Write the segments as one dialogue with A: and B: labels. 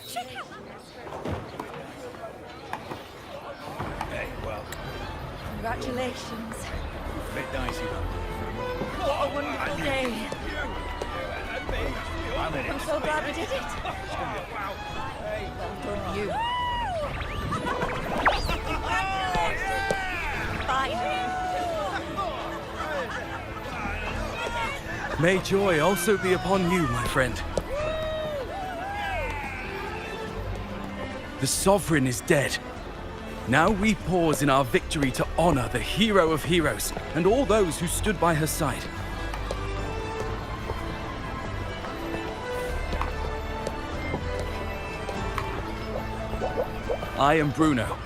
A: Hey, well,
B: Congratulations.
A: a bit dicey, though.
B: What a wonderful day. I'm so glad we did it. Well done, you. Finally.
C: May joy also be upon you, my friend. The Sovereign is dead. Now we pause in our victory to honor the hero of heroes and all those who stood by her side. I am Bruno,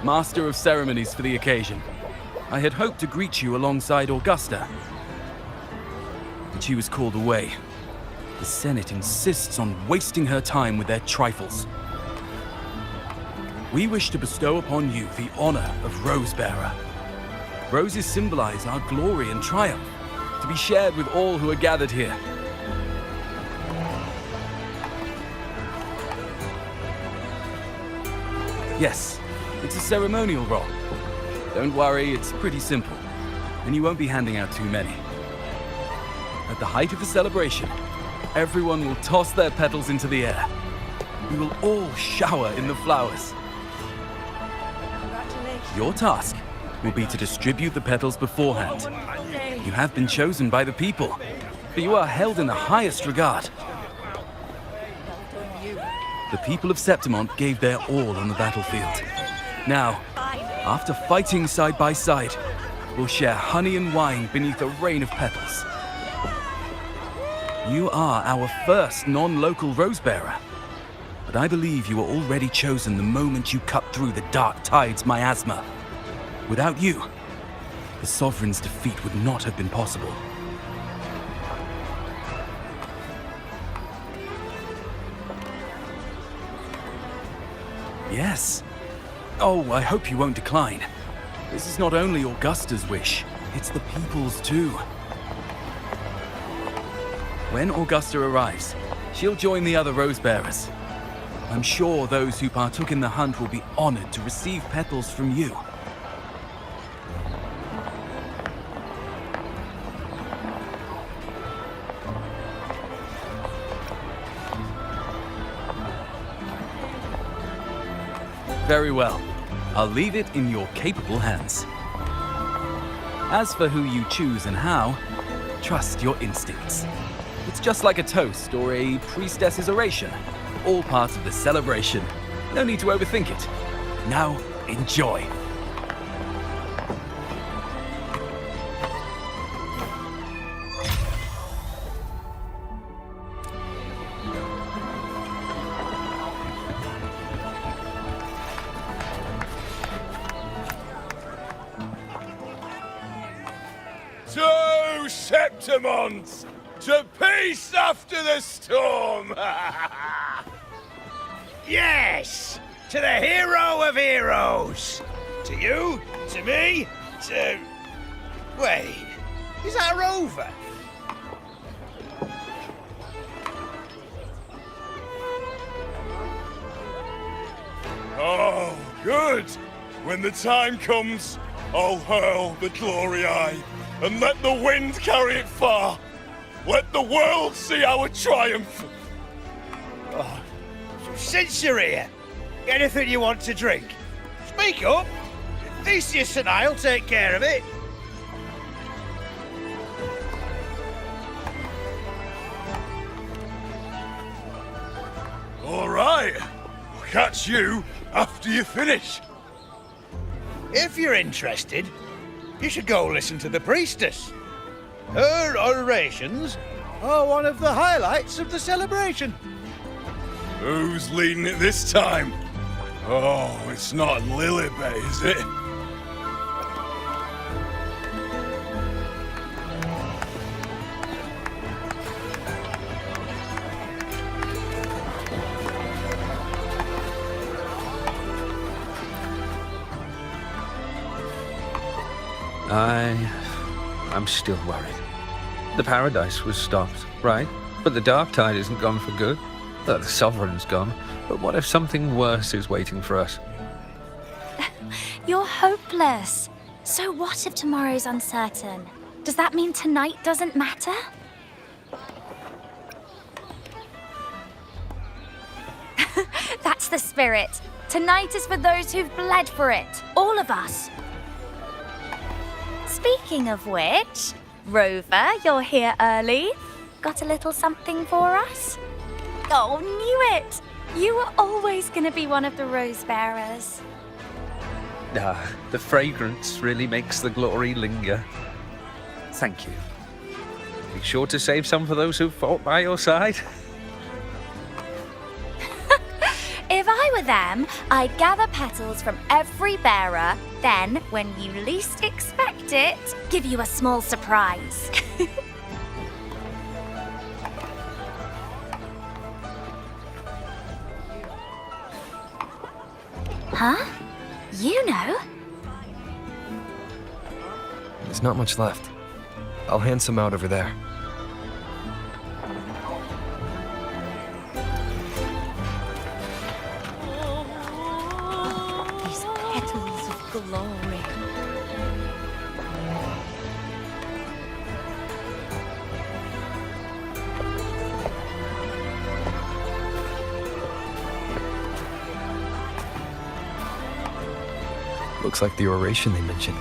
C: Master of Ceremonies for the occasion. I had hoped to greet you alongside Augusta, but she was called away. The Senate insists on wasting her time with their trifles. We wish to bestow upon you the honor of Rose-Bearer. Roses symbolize our glory and triumph, to be shared with all who are gathered here. Yes, it's a ceremonial role. Don't worry, it's pretty simple, and you won't be handing out too many. At the height of the celebration, everyone will toss their petals into the air. We will all shower in the flowers. Your task will be to distribute the petals beforehand. You have been chosen by the people, but you are held in the highest regard. The people of Septimont gave their all on the battlefield. Now, after fighting side by side, we'll share honey and wine beneath a rain of petals. You are our first non-local Rose-Bearer, but I believe you were already chosen the moment you cut through the Dark Tide's miasma. Without you, the Sovereign's defeat would not have been possible. Yes. Oh, I hope you won't decline. This is not only Augusta's wish, it's the people's too. When Augusta arrives, she'll join the other Rose-Bearers. I'm sure those who partook in the hunt will be honored to receive petals from you. Very well. I'll leave it in your capable hands. As for who you choose and how, trust your instincts. It's just like a toast or a priestess's oration. All part of the celebration. No need to overthink it. Now, enjoy.
D: To Septimont! To peace after the storm!
A: Yes! To the hero of heroes! To you, to me, to... Wait, is that a rover?
D: Oh, good! When the time comes, I'll hurl the glory eye and let the wind carry it far. Let the world see our triumph.
A: Oh, since you're here, anything you want to drink? Speak up! Theseus and I'll take care of it.
D: All right. I'll catch you after you finish.
A: If you're interested, you should go listen to the priestess. Her orations are one of the highlights of the celebration.
D: Who's leading it this time? Oh, it's not Lilibet, is it?
E: I'm still worried. The paradise was stopped, right? But the dark tide isn't gone for good. The Sovereign's gone, but what if something worse is waiting for us?
F: You're hopeless. So what if tomorrow's uncertain? Does that mean tonight doesn't matter? That's the spirit. Tonight is for those who've bled for it. All of us. Speaking of which, Rover, you're here early. Got a little something for us? Oh, knew it! You were always gonna be one of the rose bearers.
E: The fragrance really makes the glory linger. Thank you. Be sure to save some for those who've fought by your side.
F: If I were them, I'd gather petals from every bearer, then, when you least expect it, give you a small surprise. Huh? You know?
G: There's not much left. I'll hand some out over there.
B: These petals of glory.
G: Looks like the oration they mentioned.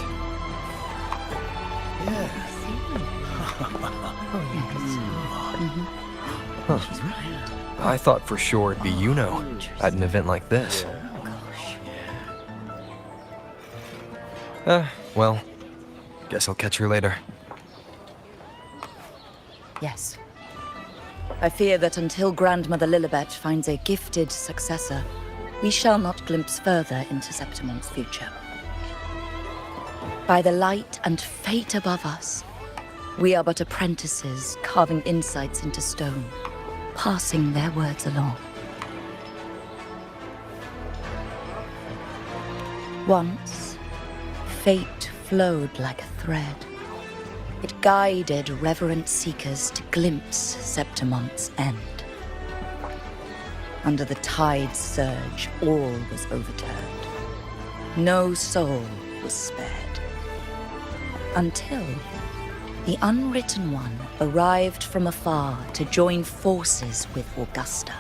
G: Huh. I thought for sure it'd be at an event like this. Well, guess I'll catch her later.
B: Yes. I fear that until Grandmother Lilibet finds a gifted successor, we shall not glimpse further into Septimon's future. By the light and fate above us, we are but apprentices carving insights into stone, passing their words along. Once, fate flowed like a thread. It guided reverent seekers to glimpse Septimon's end. Under the tide's surge, all was overturned. No soul was spared. Until the Unwritten One arrived from afar to join forces with Augusta.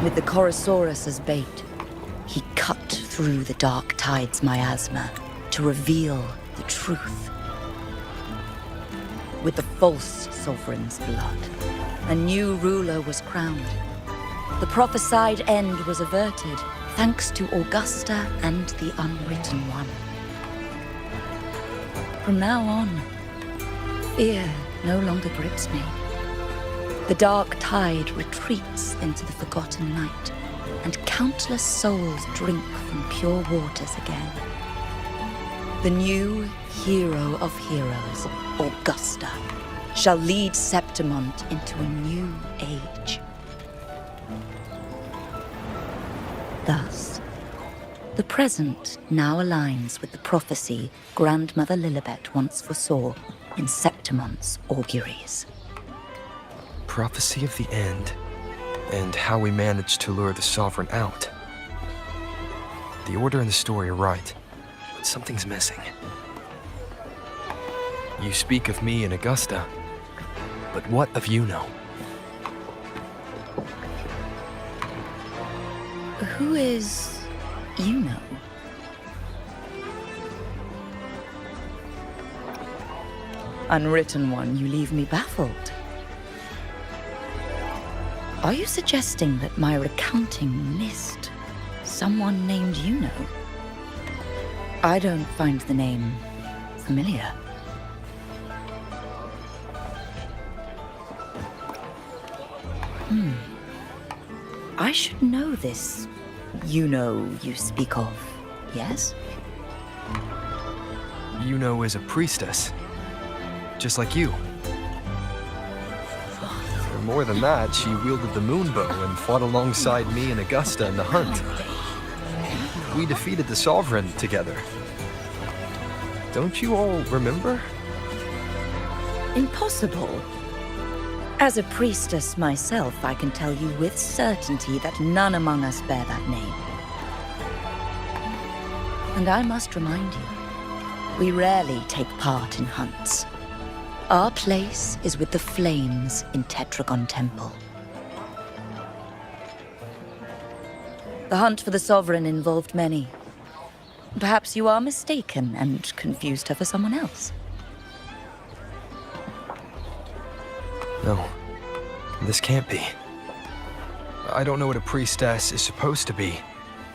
B: With the Chorosaurus as bait, he cut through the dark tide's miasma to reveal the truth. With the false sovereign's blood, a new ruler was crowned. The prophesied end was averted, thanks to Augusta and the Unwritten One. From now on, fear no longer grips me. The dark tide retreats into the forgotten night, and countless souls drink from pure waters again. The new hero of heroes, Augusta, shall lead Septimont into a new age. Thus, the present now aligns with the prophecy Grandmother Lilibet once foresaw in Septimont's auguries.
G: Prophecy of the end, and how we managed to lure the Sovereign out. The order and the story are right, but something's missing. You speak of me and Augusta, but what of Yuno?
B: Who is Yuno? Unwritten One, you leave me baffled. Are you suggesting that my recounting missed someone named Yuno? I don't find the name familiar. I should know this Yuno you speak of, yes?
G: Yuno is a priestess, just like you. For more than that, she wielded the moonbow and fought alongside me and Augusta in the hunt. We defeated the Sovereign together. Don't you all remember?
B: Impossible. As a priestess myself, I can tell you with certainty that none among us bear that name. And I must remind you, we rarely take part in hunts. Our place is with the flames in Tetragon Temple. The hunt for the Sovereign involved many. Perhaps you are mistaken and confused her for someone else.
G: No, this can't be. I don't know what a priestess is supposed to be,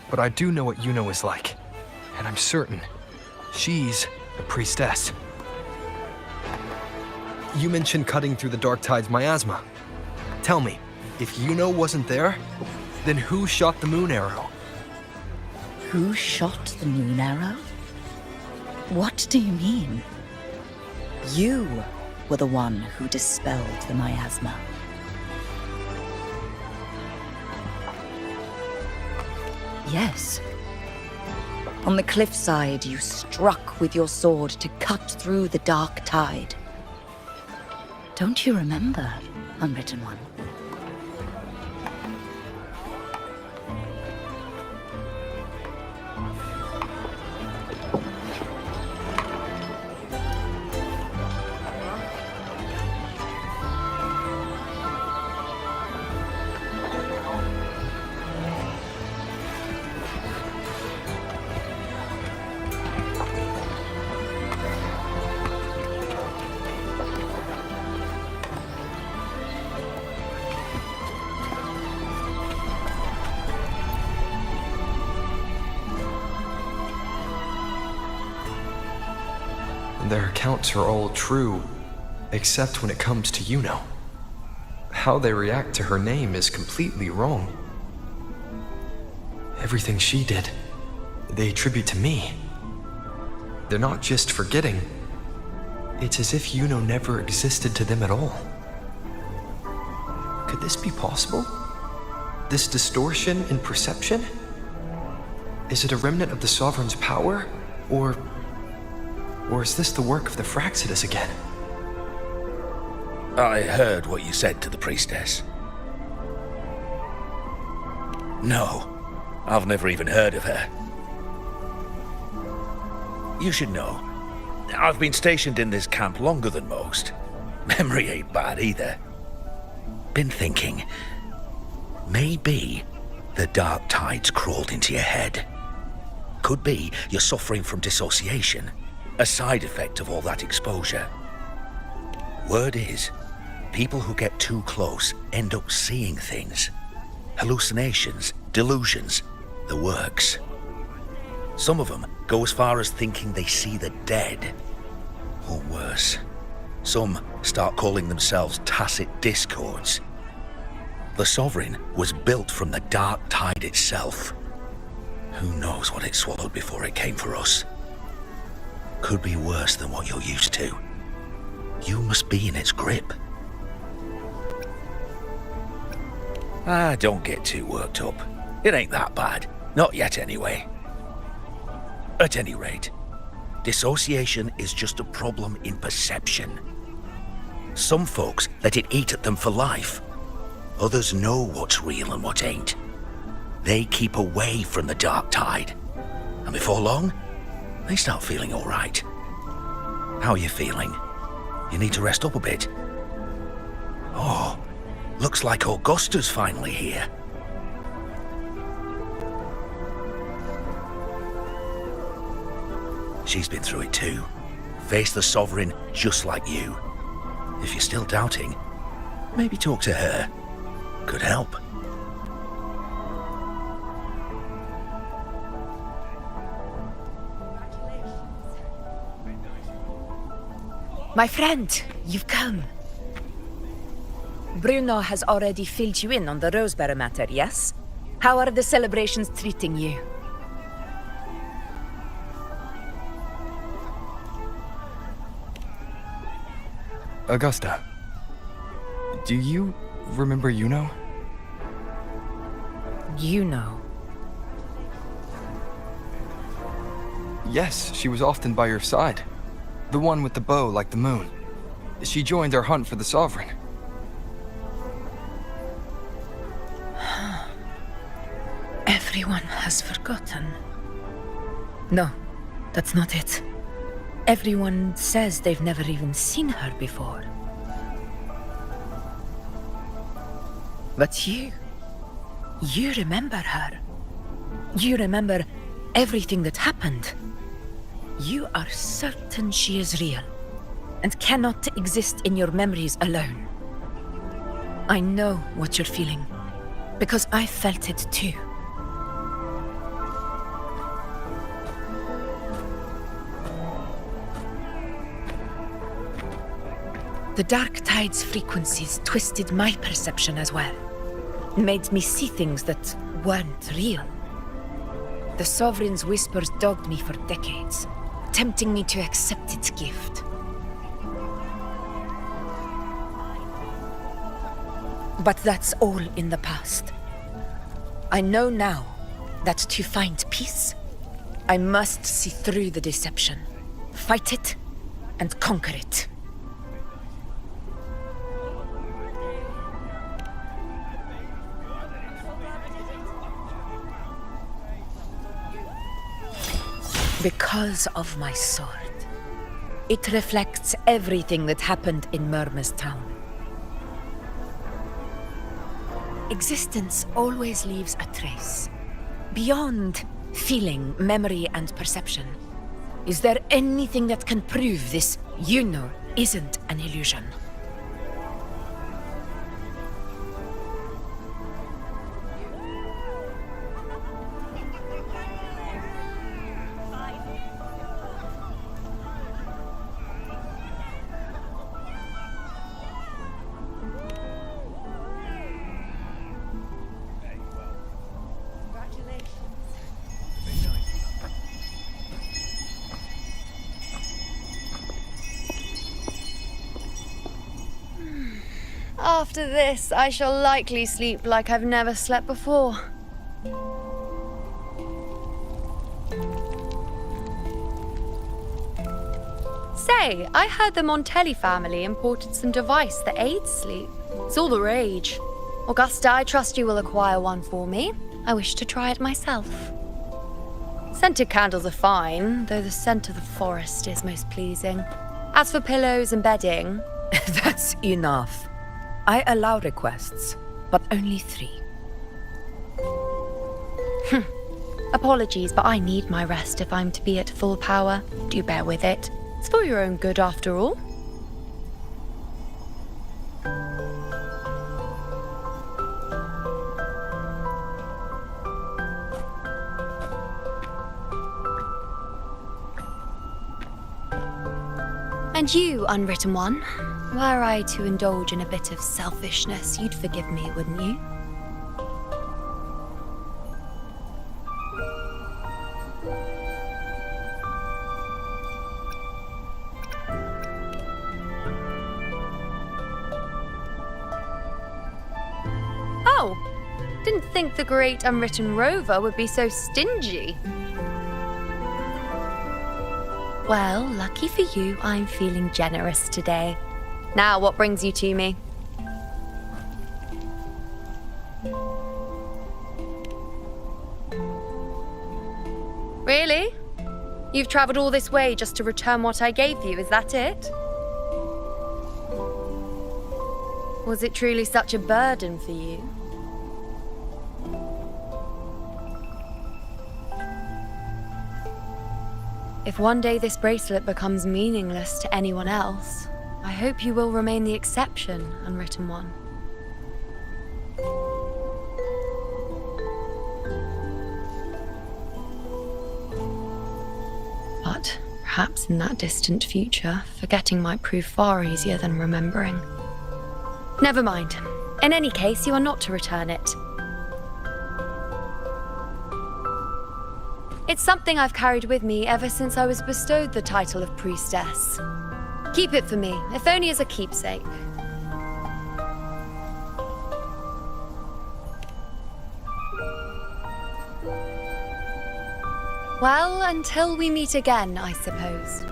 G: but I do know what Yuno is like. And I'm certain she's a priestess. You mentioned cutting through the Dark Tide's miasma. Tell me, if Yuno wasn't there, then who shot the moon arrow?
B: Who shot the moon arrow? What do you mean? You were the one who dispelled the miasma. Yes. On the cliffside, you struck with your sword to cut through the Dark Tide. Don't you remember, Unwritten One?
G: Their accounts are all true, except when it comes to Yuno. How they react to her name is completely wrong. Everything she did, they attribute to me. They're not just forgetting. It's as if Yuno never existed to them at all. Could this be possible? This distortion in perception? Is it a remnant of the Sovereign's power, or is this the work of the Fraxidus again?
A: I heard what you said to the priestess. No, I've never even heard of her. You should know, I've been stationed in this camp longer than most. Memory ain't bad either. Been thinking, maybe the Dark Tide's crawled into your head. Could be you're suffering from dissociation. A side effect of all that exposure. Word is, people who get too close end up seeing things. Hallucinations, delusions, the works. Some of them go as far as thinking they see the dead. Or worse, some start calling themselves tacit discords. The Sovereign was built from the Dark Tide itself. Who knows what it swallowed before it came for us? Could be worse than what you're used to. You must be in its grip. Don't get too worked up. It ain't that bad. Not yet, anyway. At any rate, dissociation is just a problem in perception. Some folks let it eat at them for life. Others know what's real and what ain't. They keep away from the Dark Tide. And before long, they start feeling all right. How are you feeling? You need to rest up a bit. Oh, looks like Augusta's finally here. She's been through it too. Faced the Sovereign just like you. If you're still doubting, maybe talk to her. Could help.
H: My friend, you've come. Bruno has already filled you in on the Rosebearer matter, yes? How are the celebrations treating you?
G: Augusta, do you remember Yuno?
H: You know.
G: Yes, she was often by your side. The one with the bow like the moon. She joined our hunt for the Sovereign.
H: Everyone has forgotten. No, that's not it. Everyone says they've never even seen her before. But you remember her. You remember everything that happened. You are certain she is real and cannot exist in your memories alone. I know what you're feeling, because I felt it too. The Dark Tide's frequencies twisted my perception as well. Made me see things that weren't real. The Sovereign's whispers dogged me for decades, tempting me to accept its gift. But that's all in the past. I know now that to find peace, I must see through the deception, fight it, and conquer it. Because of my sword. It reflects everything that happened in Murma's town. Existence always leaves a trace. Beyond feeling, memory, and perception. Is there anything that can prove this, isn't an illusion?
I: After this, I shall likely sleep like I've never slept before. Say, I heard the Montelli family imported some device that aids sleep. It's all the rage. Augusta, I trust you will acquire one for me. I wish to try it myself. Scented candles are fine, though the scent of the forest is most pleasing. As for pillows and bedding...
H: That's enough. I allow requests, but only 3.
I: Apologies, but I need my rest if I'm to be at full power. Do bear with it. It's for your own good, after all. And you, Unwritten One, were I to indulge in a bit of selfishness, you'd forgive me, wouldn't you? Oh, didn't think the great Unwritten Rover would be so stingy. Well, lucky for you, I'm feeling generous today. Now, what brings you to me? Really? You've traveled all this way just to return what I gave you, is that it? Was it truly such a burden for you? If one day this bracelet becomes meaningless to anyone else, I hope you will remain the exception, Unwritten One. But perhaps in that distant future, forgetting might prove far easier than remembering. Never mind. In any case, you are not to return it. It's something I've carried with me ever since I was bestowed the title of priestess. Keep it for me, if only as a keepsake. Well, until we meet again, I suppose.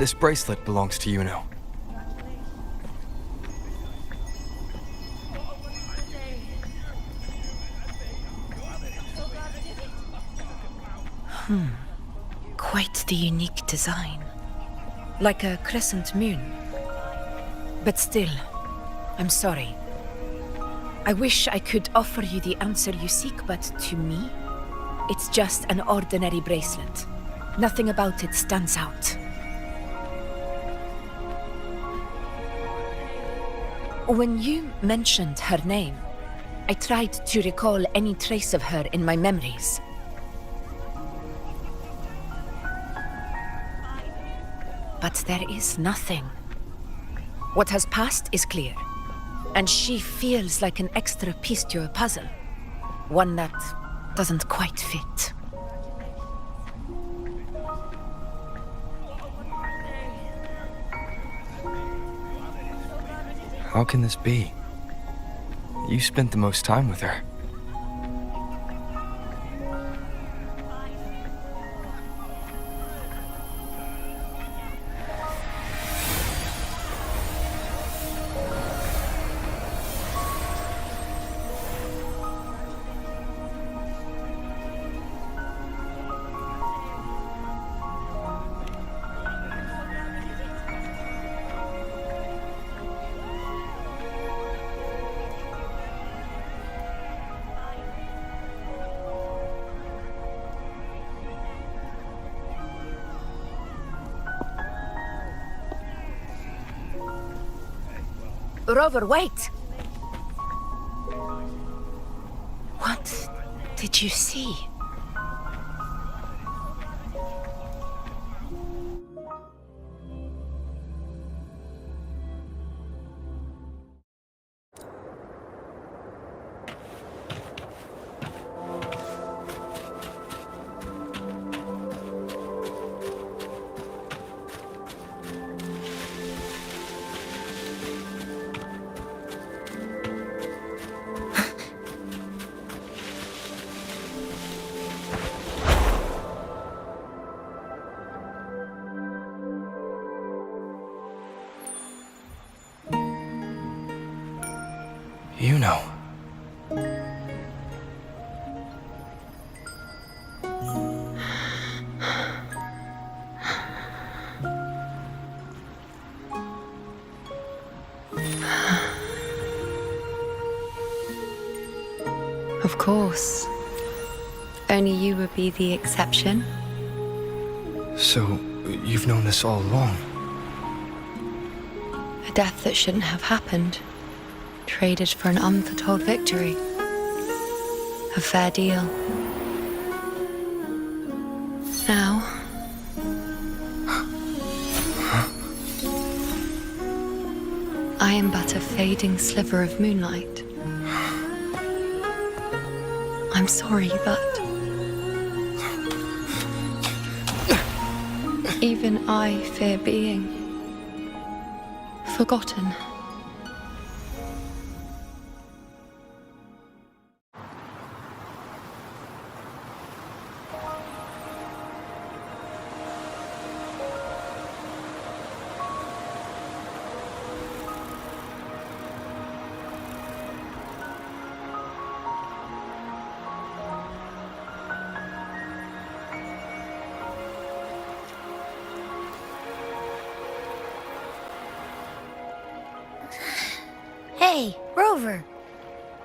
G: This bracelet belongs to Yuno.
H: Quite the unique design. Like a crescent moon. But still, I'm sorry. I wish I could offer you the answer you seek, but to me, it's just an ordinary bracelet. Nothing about it stands out. When you mentioned her name, I tried to recall any trace of her in my memories. But there is nothing. What has passed is clear, and she feels like an extra piece to a puzzle. One that doesn't quite fit.
G: How can this be? You spent the most time with her.
H: Rover, wait! What did you see? You know.
I: Of course. Only you would be the exception.
G: So, you've known this all along?
I: A death that shouldn't have happened. Traded for an unforetold victory. A fair deal. Now... I am but a fading sliver of moonlight. I'm sorry, but... even I fear being... forgotten.
J: Hey, Rover.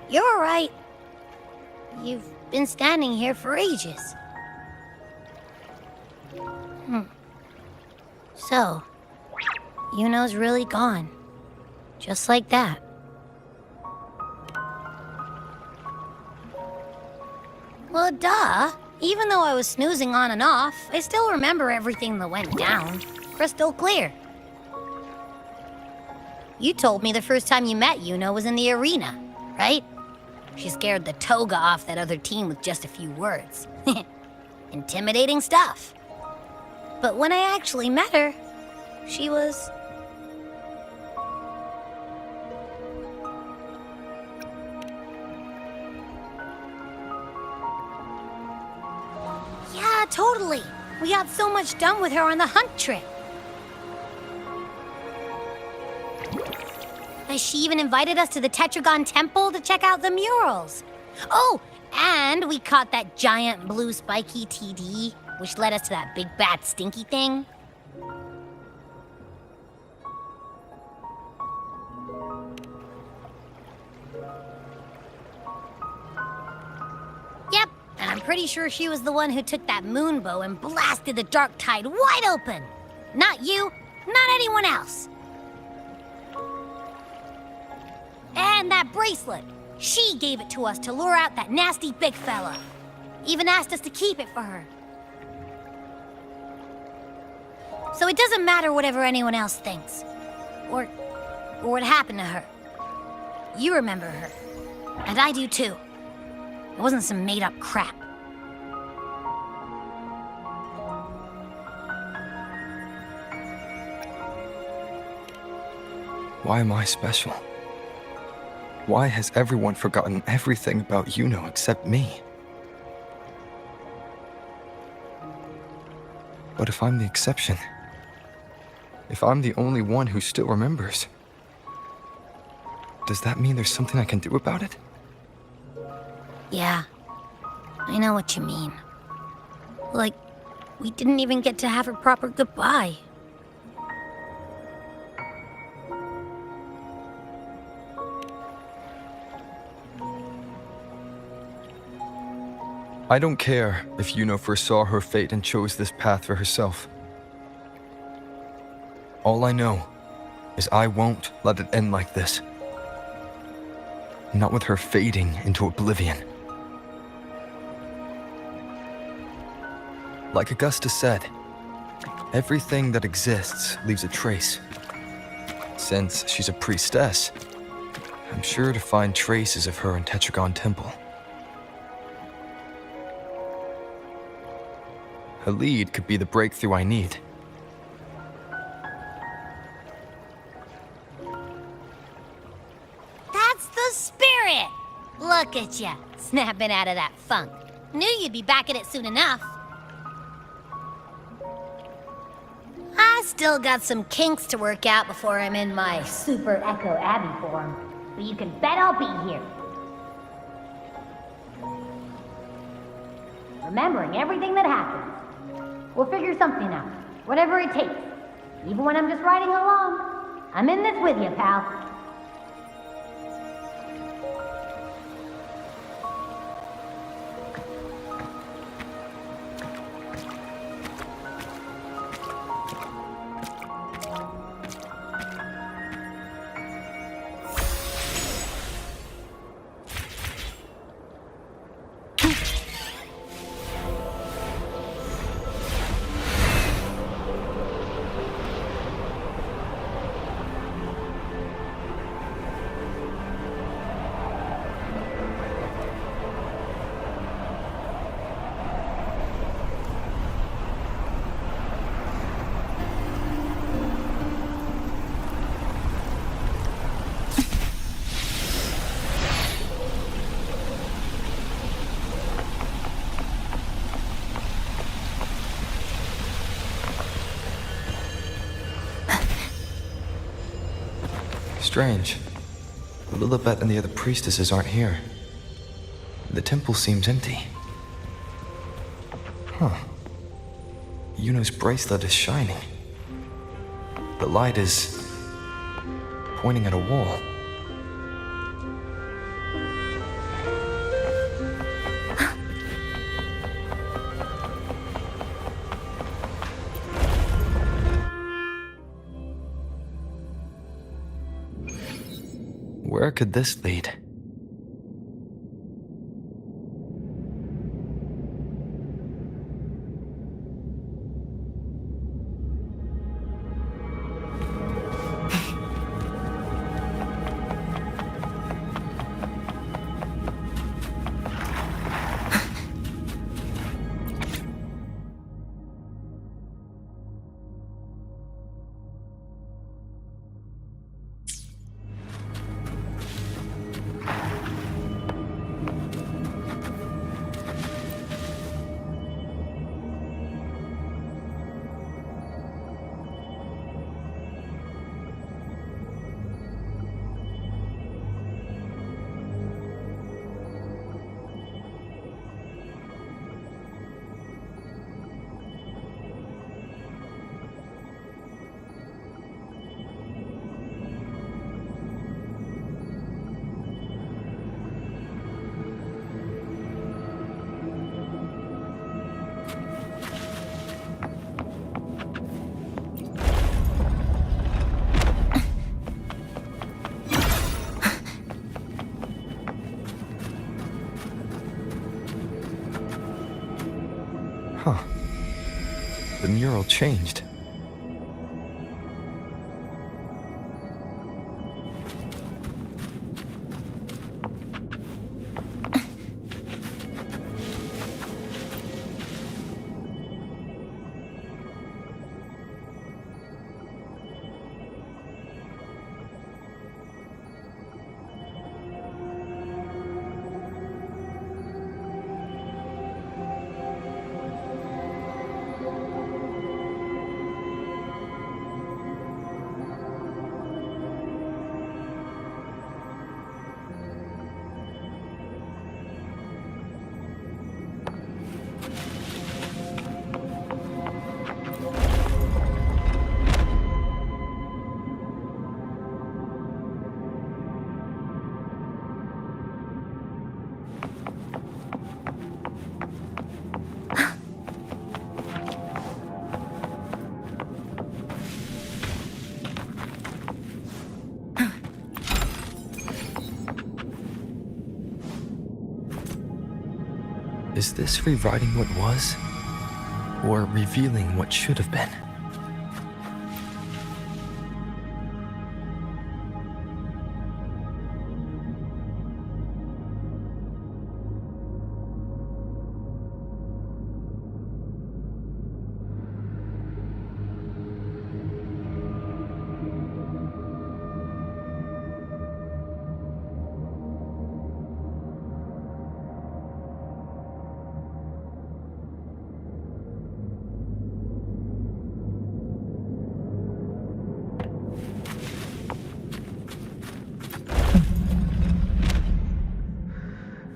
J: You're all right. You've been standing here for ages. So, Yuno's really gone. Just like that. Well, duh. Even though I was snoozing on and off, I still remember everything that went down. Crystal clear. You told me the first time you met Yuno was in the arena, right? She scared the toga off that other team with just a few words. Intimidating stuff. But when I actually met her, she was... Yeah, totally. We got so much done with her on the hunt trip. She even invited us to the Tetragon Temple to check out the murals. Oh, and we caught that giant blue spiky TD, which led us to that big bad stinky thing. Yep, and I'm pretty sure she was the one who took that moon bow and blasted the dark tide wide open. Not you, not anyone else. And that bracelet. She gave it to us to lure out that nasty big fella. Even asked us to keep it for her. So it doesn't matter whatever anyone else thinks. Or what happened to her. You remember her. And I do too. It wasn't some made-up crap.
G: Why am I special? Why has everyone forgotten everything about Yuno except me? But if I'm the exception, if I'm the only one who still remembers, does that mean there's something I can do about it?
J: Yeah, I know what you mean. Like, we didn't even get to have a proper goodbye.
G: I don't care if Yuno foresaw her fate and chose this path for herself. All I know is I won't let it end like this. Not with her fading into oblivion. Like Augusta said, everything that exists leaves a trace. Since she's a priestess, I'm sure to find traces of her in Tetragon Temple. A lead could be the breakthrough I need.
J: That's the spirit! Look at ya, snapping out of that funk. Knew you'd be back at it soon enough. I still got some kinks to work out before I'm in my Super Echo Abbey form, but you can bet I'll be here. Remembering everything that happened. We'll figure something out, whatever it takes. Even when I'm just riding along. I'm in this with you, pal.
G: Strange. Lilibet and the other priestesses aren't here. The temple seems empty. Huh. Yuno's bracelet is shining. The light is pointing at a wall. Where could this lead? Huh. The mural changed. Is this rewriting what was? Or revealing what should have been?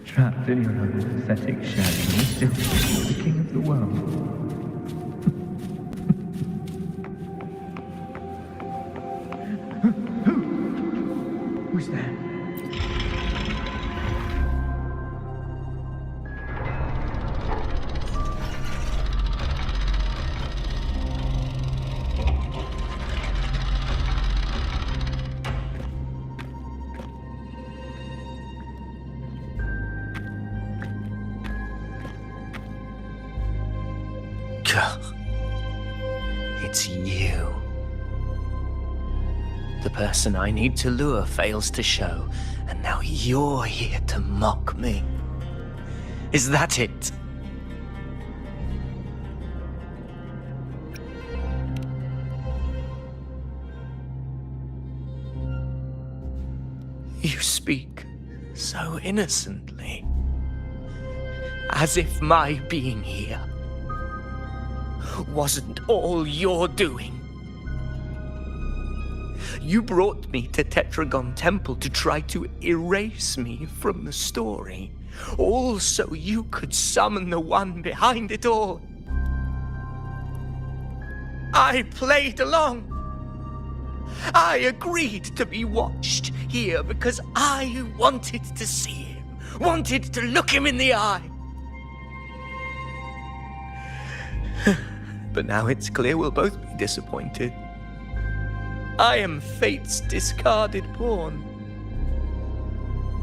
K: Trapped in your own pathetic shadow, you still think you're the king of the world. Who's there?
L: It's you. The person I need to lure fails to show, and now you're here to mock me. Is that it? You speak so innocently, as if my being here wasn't all you're doing. You brought me to Tetragon Temple to try to erase me from the story, all so you could summon the one behind it all. I played along. I agreed to be watched here because I wanted to see him, wanted to look him in the eye. But now it's clear we'll both be disappointed. I am fate's discarded pawn.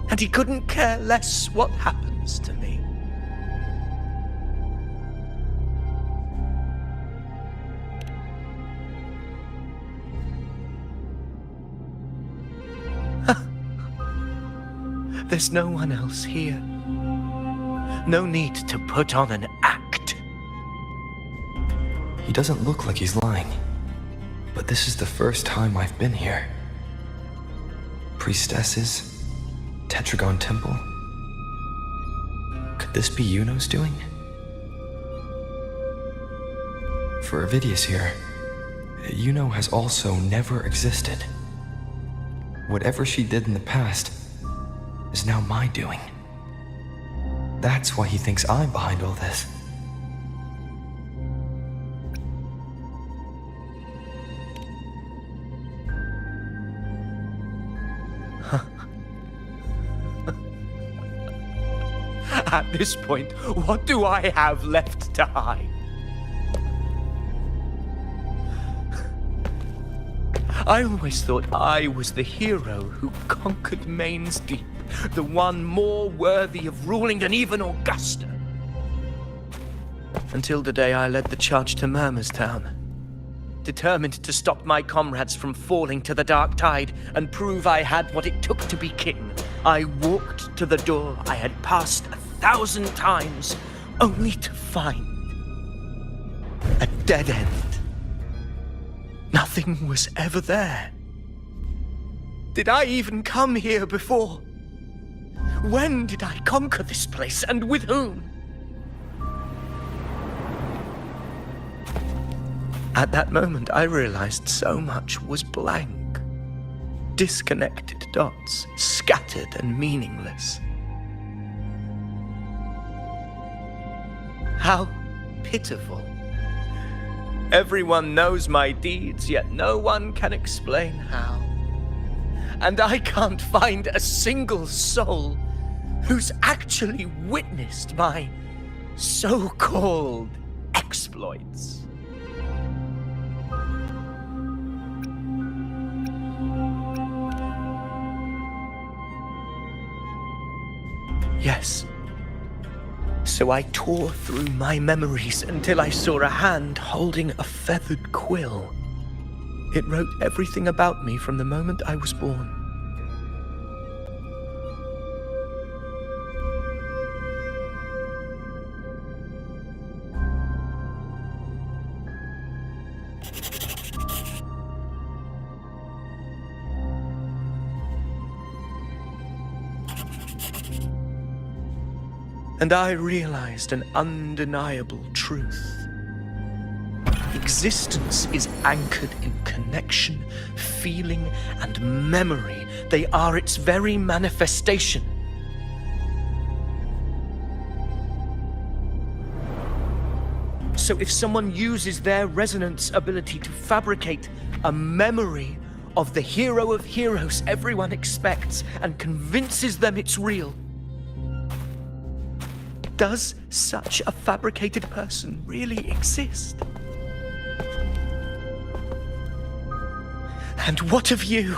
L: And he couldn't care less what happens to me. There's no one else here. No need to put on an act.
G: He doesn't look like he's lying. But this is the first time I've been here. Priestesses? Tetragon Temple? Could this be Yuno's doing? For Avidius here, Yuno has also never existed. Whatever she did in the past is now my doing. That's why he thinks I'm behind all this.
L: At this point, what do I have left to hide? I always thought I was the hero who conquered Main's Deep, the one more worthy of ruling than even Augusta. Until the day I led the charge to Murmur's Town. Determined to stop my comrades from falling to the dark tide and prove I had what it took to be king, I walked to the door I had passed 1,000 times, only to find a dead end. Nothing was ever there. Did I even come here before? When did I conquer this place, and with whom? At that moment, I realized so much was blank. Disconnected dots, scattered and meaningless. How pitiful. Everyone knows my deeds, yet no one can explain how. And I can't find a single soul who's actually witnessed my so-called exploits. Yes. So I tore through my memories until I saw a hand holding a feathered quill. It wrote everything about me from the moment I was born. And I realized an undeniable truth. Existence is anchored in connection, feeling, and memory. They are its very manifestation. So if someone uses their resonance ability to fabricate a memory of the hero of heroes everyone expects and convinces them it's real, does such a fabricated person really exist? And what of you?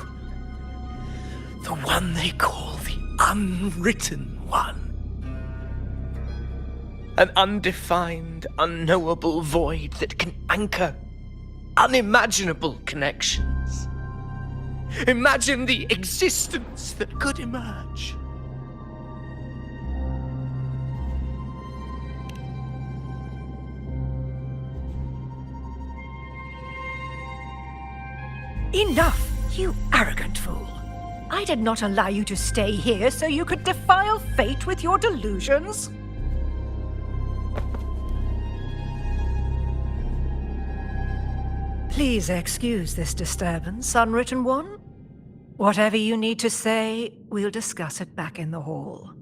L: The one they call the unwritten one. An undefined, unknowable void that can anchor unimaginable connections. Imagine the existence that could emerge.
H: Enough, you arrogant fool. I did not allow you to stay here so you could defile fate with your delusions. Please excuse this disturbance, Unwritten One. Whatever you need to say, we'll discuss it back in the hall.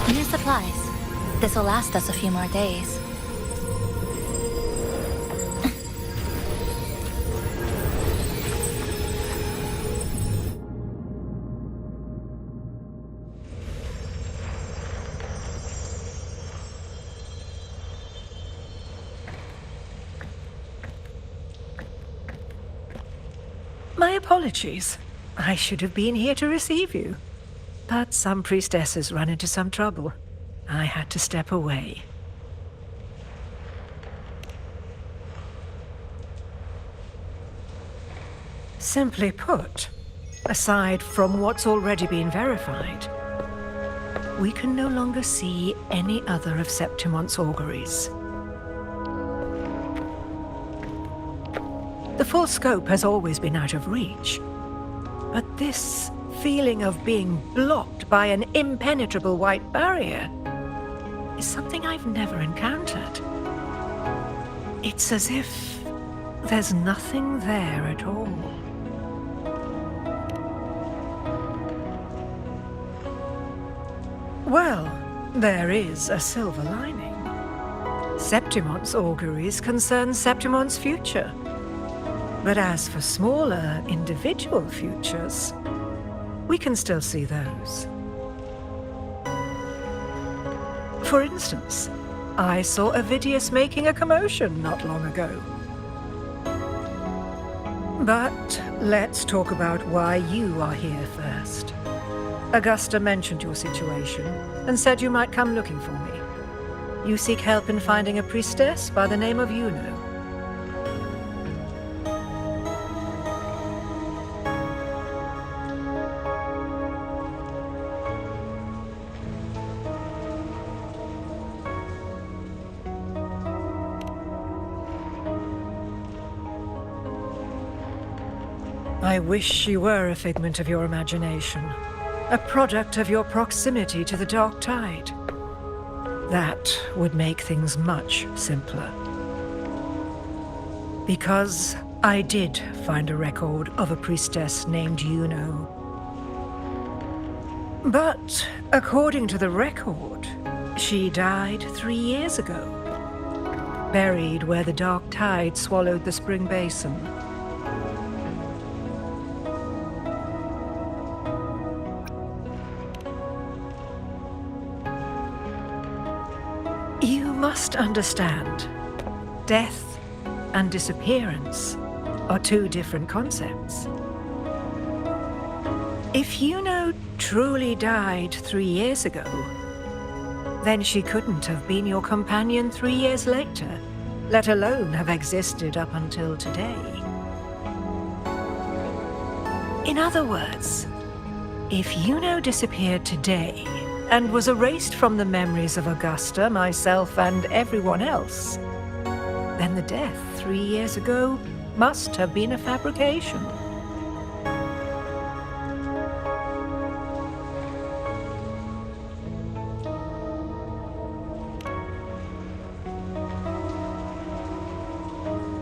F: New supplies. This'll last us a few more days.
H: My apologies. I should have been here to receive you. But some priestesses ran into some trouble. I had to step away. Simply put, aside from what's already been verified, we can no longer see any other of Septimon's auguries. The full scope has always been out of reach, but this feeling of being blocked by an impenetrable white barrier is something I've never encountered. It's as if there's nothing there at all. Well, there is a silver lining. Septimon's auguries concern Septimon's future. But as for smaller, individual futures, we can still see those. For instance, I saw Avidius making a commotion not long ago. But let's talk about why you are here first. Augusta mentioned your situation and said you might come looking for me. You seek help in finding a priestess by the name of Yuno. I wish she were a figment of your imagination, a product of your proximity to the Dark Tide. That would make things much simpler. Because I did find a record of a priestess named Yuno. But according to the record, she died 3 years ago, buried where the Dark Tide swallowed the Spring Basin. You must understand, death and disappearance are two different concepts. If Yuno truly died 3 years ago, then she couldn't have been your companion 3 years later, let alone have existed up until today. In other words, if Yuno disappeared today and was erased from the memories of Augusta, myself, and everyone else, then the death 3 years ago must have been a fabrication.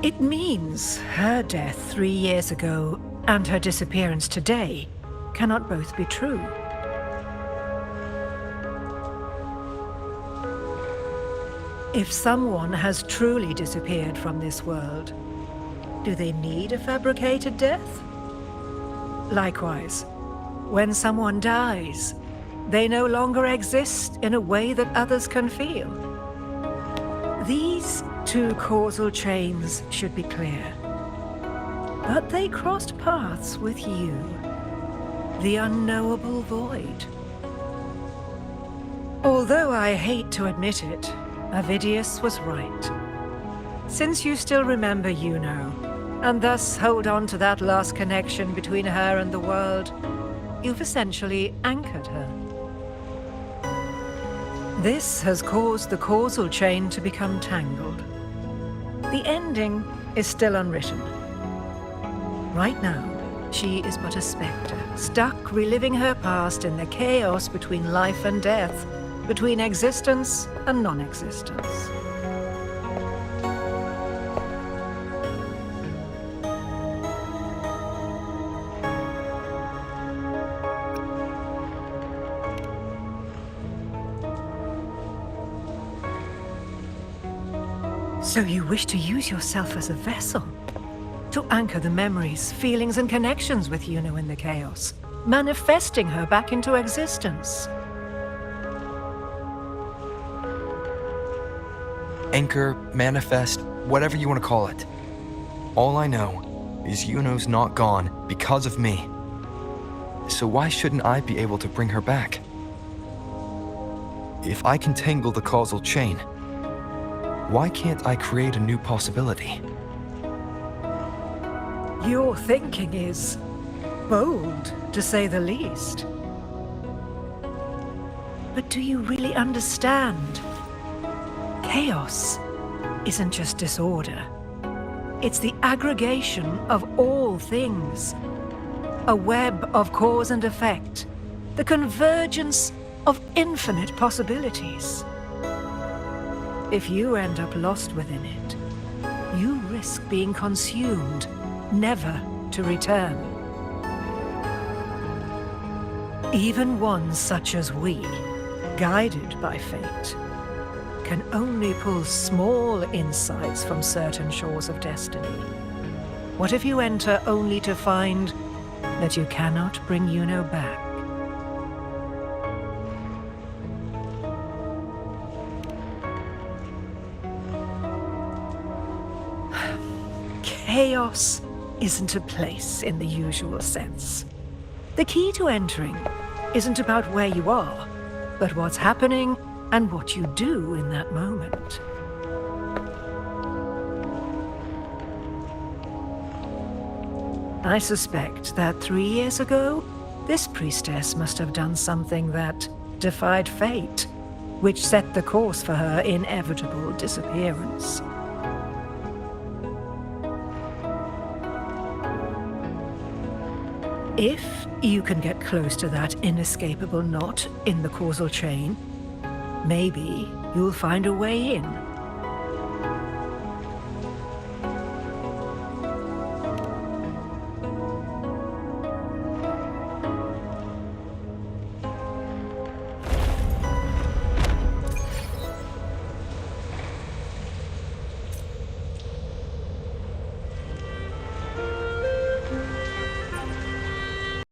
H: It means her death 3 years ago and her disappearance today cannot both be true. If someone has truly disappeared from this world, do they need a fabricated death? Likewise, when someone dies, they no longer exist in a way that others can feel. These two causal chains should be clear. But they crossed paths with you, the unknowable void. Although I hate to admit it, Avidius was right. Since you still remember Yuno, and thus hold on to that last connection between her and the world, you've essentially anchored her. This has caused the causal chain to become tangled. The ending is still unwritten. Right now, she is but a spectre, stuck reliving her past in the chaos between life and death, between existence and non-existence. So you wish to use yourself as a vessel, to anchor the memories, feelings, and connections with Yuno in the chaos, manifesting her back into existence.
G: Anchor, manifest, whatever you want to call it. All I know is Yuno's not gone because of me. So why shouldn't I be able to bring her back? If I can tangle the causal chain, why can't I create a new possibility?
H: Your thinking is bold, to say the least. But do you really understand? Chaos isn't just disorder. It's the aggregation of all things. A web of cause and effect. The convergence of infinite possibilities. If you end up lost within it, you risk being consumed, never to return. Even ones such as we, guided by fate, can only pull small insights from certain shores of destiny. What if you enter only to find that you cannot bring Yuno back? Chaos isn't a place in the usual sense. The key to entering isn't about where you are, but what's happening and what you do in that moment. I suspect that 3 years ago, this priestess must have done something that defied fate, which set the course for her inevitable disappearance. If you can get close to that inescapable knot in the causal chain, maybe you'll find a way in.